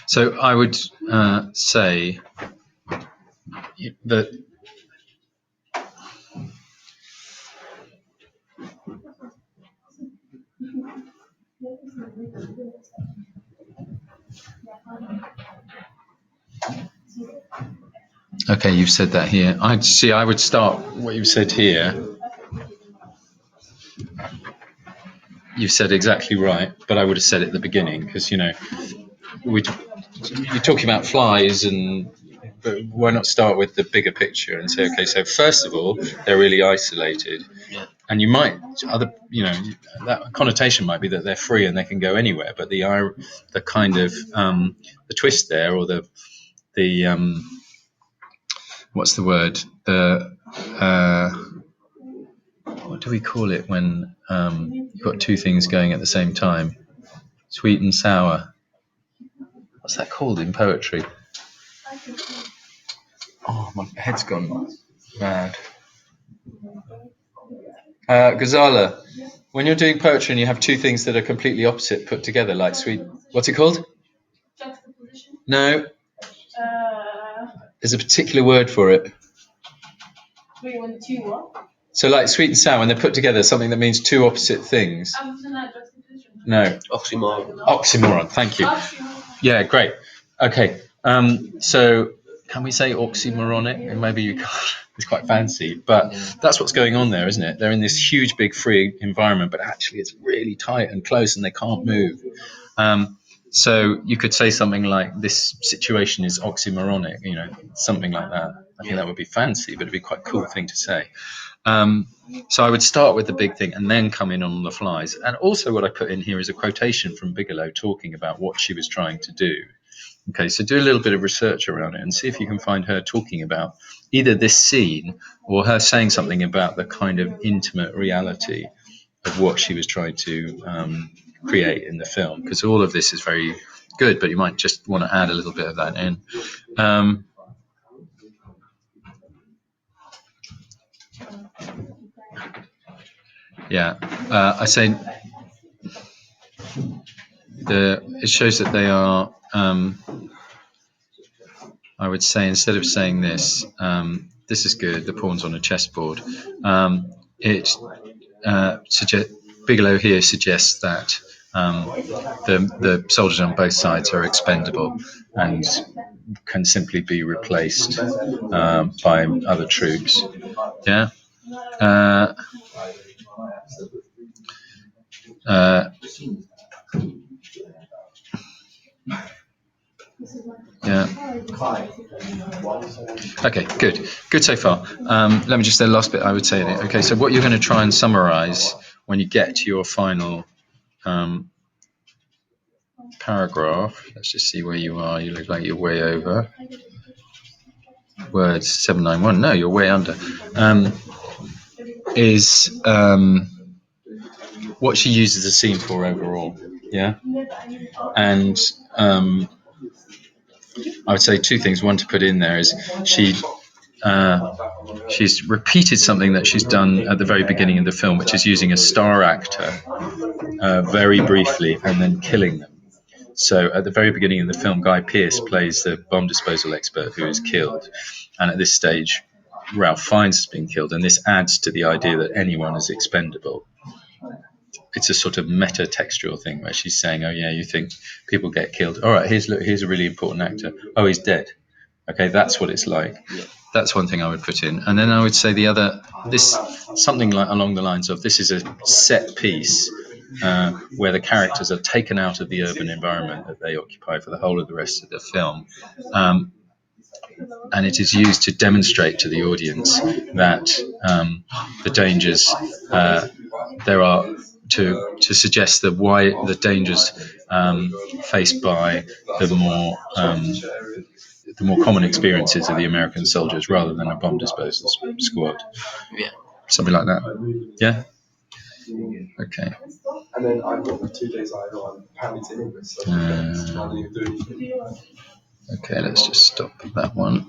So I would say that okay, you've said that here. I would start what you've said here. You've said exactly right, but I would have said it at the beginning because you're talking about flies, but why not start with the bigger picture and say, okay, so first of all, they're really isolated, and you might that connotation might be that they're free and they can go anywhere, but the kind of the twist there, or the what's the word, what do we call it when you've got two things going at the same time? Sweet and sour. What's that called in poetry? Oh, my head's gone mad. Ghazala. When you're doing poetry and you have two things that are completely opposite put together, like sweet. What's it called? Juxtaposition. No. There's a particular word for it. Wait, when the two what? So like sweet and sour, when they're put together, something that means two opposite things. No. Oxymoron. Thank you. Oxymoron. Yeah, great. Okay. So can we say oxymoronic? Maybe you can't. It's quite fancy, but that's what's going on there, isn't it? They're in this huge, big, free environment, but actually it's really tight and close, and they can't move. So you could say something like, "This situation is oxymoronic," something like that. I think that would be fancy, but it'd be quite a cool thing to say. So I would start with the big thing and then come in on the flies. And also what I put in here is a quotation from Bigelow talking about what she was trying to do. Okay, so do a little bit of research around it and see if you can find her talking about either this scene or her saying something about the kind of intimate reality of what she was trying to create in the film. Because all of this is very good, but you might just want to add a little bit of that in. I say it shows that they are. I would say, instead of saying this, this is good. The pawn's on a chessboard. Bigelow here suggests that the soldiers on both sides are expendable and can simply be replaced by other troops. Yeah. Okay, good so far. Let me just say the last bit I would say in it. Okay, so what you're going to try and summarize when you get to your final paragraph. Let's just see where you are. You look like you're way over. Words 791. No, you're way under. Is what she uses the scene for overall. Yeah, and I would say two things. One to put in there is she's repeated something that she's done at the very beginning of the film, which is using a star actor very briefly and then killing them. So at the very beginning of the film, Guy Pearce plays the bomb disposal expert who is killed. And at this stage, Ralph Fiennes has been killed. And this adds to the idea that anyone is expendable. It's a sort of meta-textual thing where she's saying, oh, yeah, you think people get killed. All right, here's a really important actor. Oh, he's dead. Okay, that's what it's like. Yeah. That's one thing I would put in. And then I would say something like along the lines of, this is a set piece where the characters are taken out of the urban environment that they occupy for the whole of the rest of the film. And it is used to demonstrate to the audience that the dangers there are, to suggest that why the dangers faced by the more common experiences of the American soldiers rather than a bomb disposal squad. Yeah. Something like that. Yeah? Okay. And then I've got 2 days idle. I'm apparently in English. Okay, let's just stop that one.